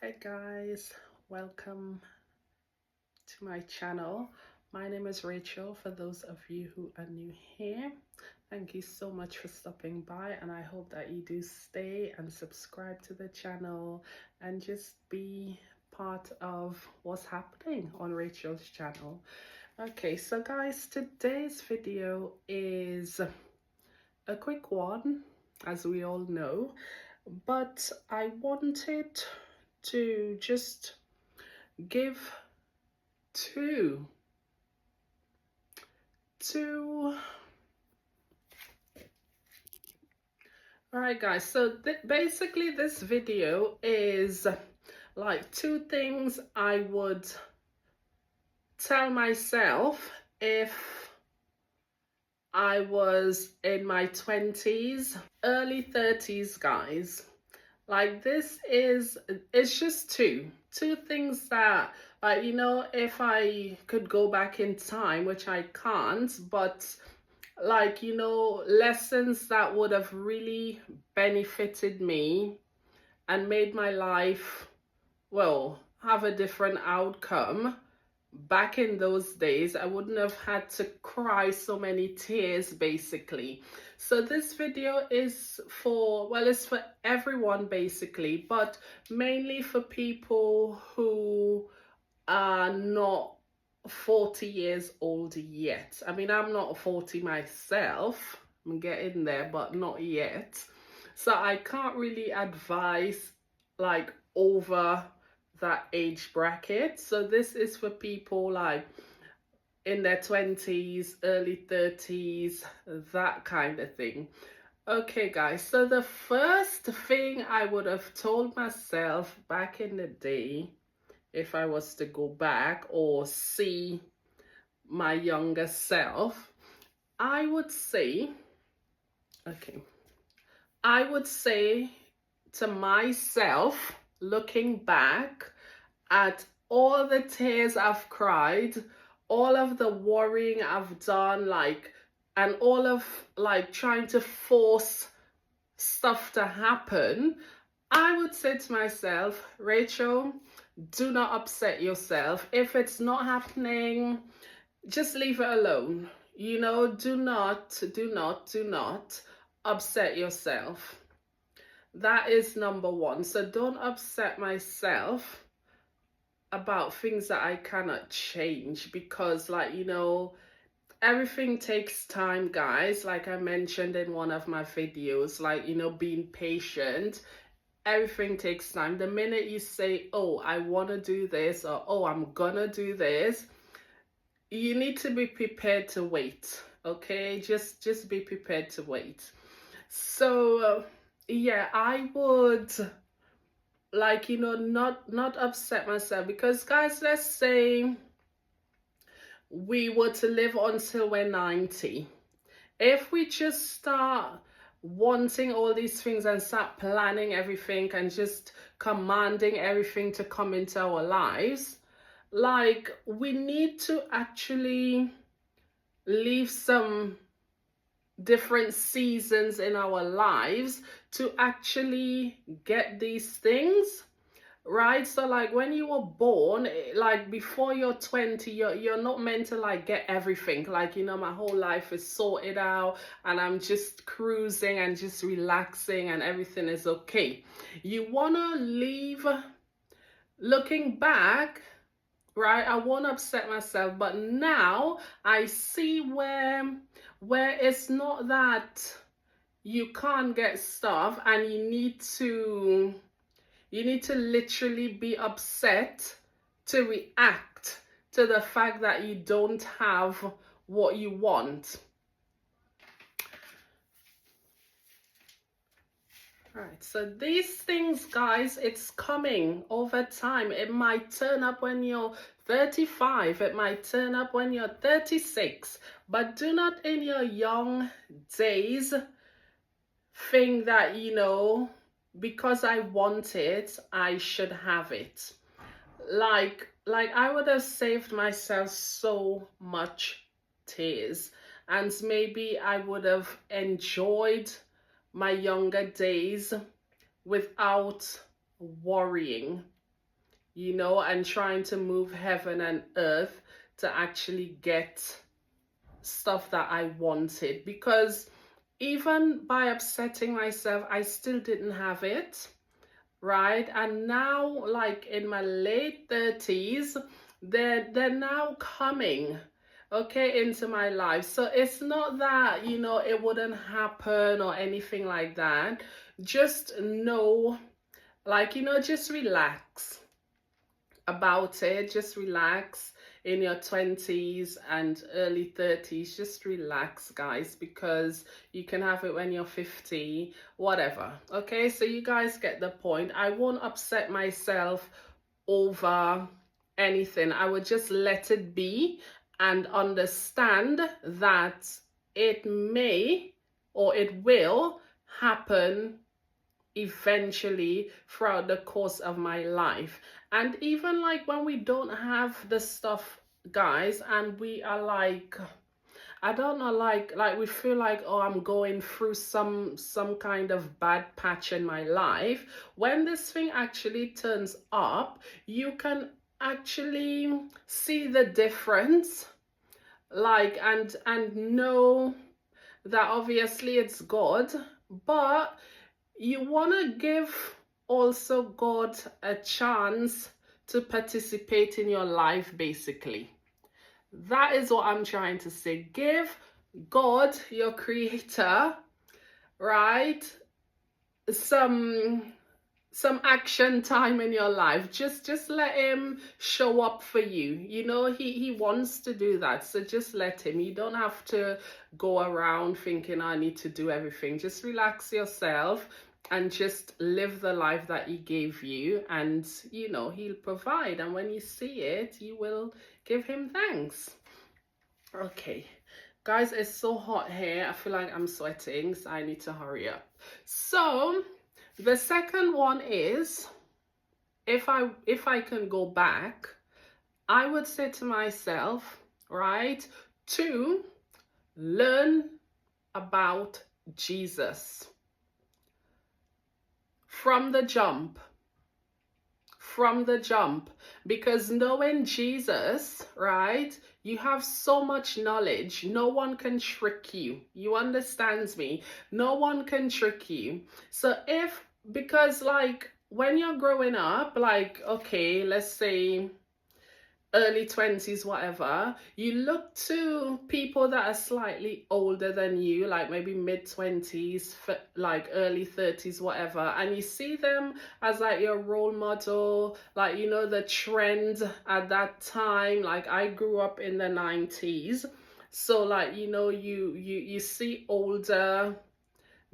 Hi guys, welcome to my channel. My name is Rachel. For those of you who are new here, thank you so much for stopping by, and I hope that you do stay and subscribe to the channel and just be part of what's happening on Rachel's channel. Okay, so guys, today's video is a quick one, as we all know, but I wanted to just give two all right guys, so basically this video is like two things I would tell myself if I was in my 20s, early 30s, guys. Like it's just two things that, like, you know, if I could go back in time, which I can't, but like, you know, lessons that would have really benefited me and made my life, well, have a different outcome. Back in those days, I wouldn't have had to cry so many tears, basically. So this video is for, well, it's for everyone basically, but mainly for people who are not 40 years old yet. I mean, I'm not 40 myself. I'm getting there, but not yet. So I can't really advise like over that age bracket. So this is for people like in their 20s, early 30s, that kind of thing. Okay guys, so the first thing I would have told myself back in the day, if I was to go back or see my younger self, I would say to myself, looking back at all the tears I've cried, all of the worrying I've done, like, and all of like trying to force stuff to happen, I would say to myself, Rachel, do not upset yourself. If it's not happening, just leave it alone. You know, do not upset yourself. That is number one. So don't upset myself about things that I cannot change, because, like, you know, everything takes time, guys. Like I mentioned in one of my videos, like, you know, being patient. Everything takes time. The minute you say, oh, I want to do this, or oh, I'm gonna do this, you need to be prepared to wait. Okay, just be prepared to wait. So yeah, I would, like, you know, not upset myself, because guys, let's say we were to live until we're 90. If we just start wanting all these things and start planning everything and just commanding everything to come into our lives, like, we need to actually leave some different seasons in our lives to actually get these things, right? So like when you were born, like before you're 20, you're not meant to like get everything, like, you know, my whole life is sorted out and I'm just cruising and just relaxing and everything is okay. You want to leave, looking back, right? I won't upset myself, but now I see where it's not that you can't get stuff and you need to literally be upset to react to the fact that you don't have what you want. Right, so these things, guys, it's coming over time. It might turn up when you're 35, it might turn up when you're 36, but do not in your young days think that, you know, because I want it, I should have it. Like I would have saved myself so much tears, and maybe I would have enjoyed my younger days without worrying. you know, and trying to move heaven and earth to actually get stuff that I wanted. Because even by upsetting myself, I still didn't have it, right? And now, like in my late 30s, they're now coming, okay, into my life. So it's not that, you know, it wouldn't happen or anything like that. Just know, like, you know, just relax about it. Just relax in your 20s and early 30s. Just relax, guys, because you can have it when you're 50, whatever. Okay, so you guys get the point. I won't upset myself over anything. I would just let it be and understand that it may or it will happen eventually throughout the course of my life. And even like when we don't have the stuff, guys, and we are like, I don't know, like we feel like, oh, I'm going through some kind of bad patch in my life. When this thing actually turns up, you can actually see the difference, like, and know that obviously it's God, but you want to give also God a chance to participate in your life, basically. That is what I'm trying to say. Give God, your creator, right, some action time in your life. Just let him show up for you. You know, he wants to do that. So just let him. You don't have to go around thinking I need to do everything. Just relax yourself and just live the life that he gave you, and you know, he'll provide. And when you see it, you will give him thanks. Okay, guys, it's so hot here. I feel like I'm sweating, so I need to hurry up. So the second one is, if I can go back, I would say to myself, right, to learn about Jesus from the jump. From the jump, because knowing Jesus, right, you have so much knowledge. No one can trick you. You understand me? No one can trick you. So because like when you're growing up, like, okay, let's say early 20s, whatever, you look to people that are slightly older than you, like maybe mid 20s, like early 30s, whatever, and you see them as like your role model, like, you know, the trend at that time. Like I grew up in the 90s, so like, you know, you see older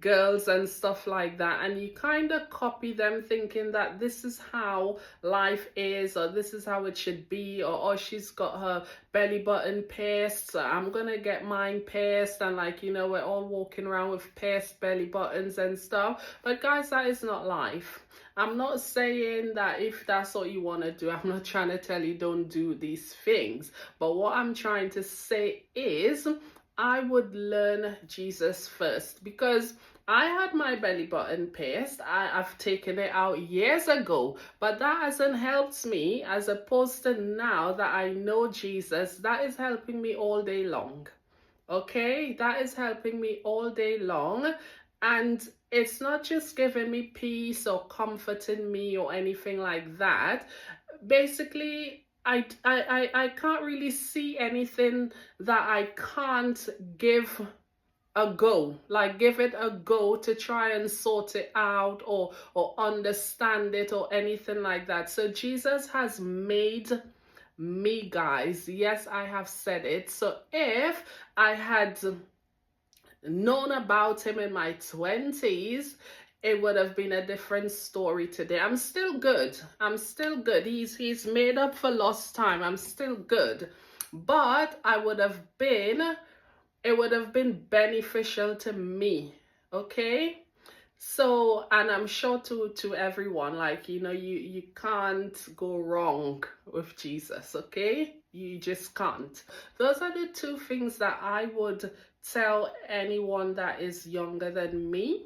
girls and stuff like that, and you kind of copy them, thinking that this is how life is, or this is how it should be, or oh, she's got her belly button pierced, so I'm gonna get mine pierced. And like, you know, we're all walking around with pierced belly buttons and stuff. But guys, that is not life. I'm not saying that if that's what you want to do, I'm not trying to tell you don't do these things, but what I'm trying to say is I would learn Jesus first, because I had my belly button pierced. I've taken it out years ago, but that hasn't helped me. As opposed to now that I know Jesus, that is helping me all day long. Okay, that is helping me all day long. And it's not just giving me peace or comforting me or anything like that. Basically, I can't really see anything that I can't give a go, like give it a go to try and sort it out, or understand it or anything like that. So Jesus has made me, guys. Yes, I have said it. So if I had known about him in my 20s, it would have been a different story today. I'm still good. I'm still good. He's made up for lost time. I'm still good. But it would have been beneficial to me. Okay? So, and I'm sure to everyone, like, you know, you can't go wrong with Jesus, okay? You just can't. Those are the two things that I would tell anyone that is younger than me.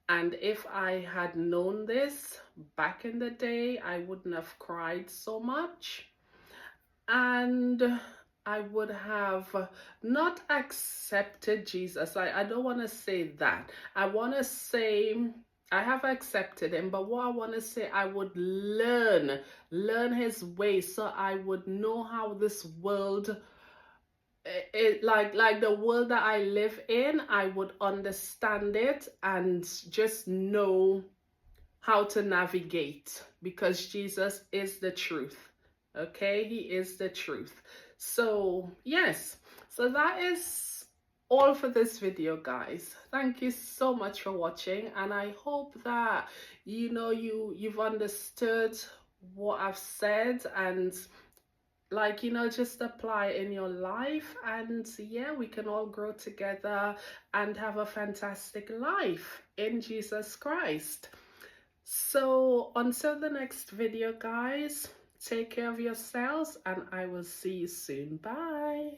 And if I had known this back in the day, I wouldn't have cried so much. And I would have not accepted Jesus. I don't want to say that. I want to say I have accepted him, but what I want to say, I would learn his ways, so I would know how this world, like the world that I live in, I would understand it and just know how to navigate, because Jesus is the truth. Okay, he is the truth. So yes, so that is all for this video, guys. Thank you so much for watching, and I hope that you've understood what I've said, and just apply in your life, and yeah, we can all grow together and have a fantastic life in Jesus Christ. So until the next video, guys, take care of yourselves, and I will see you soon. Bye.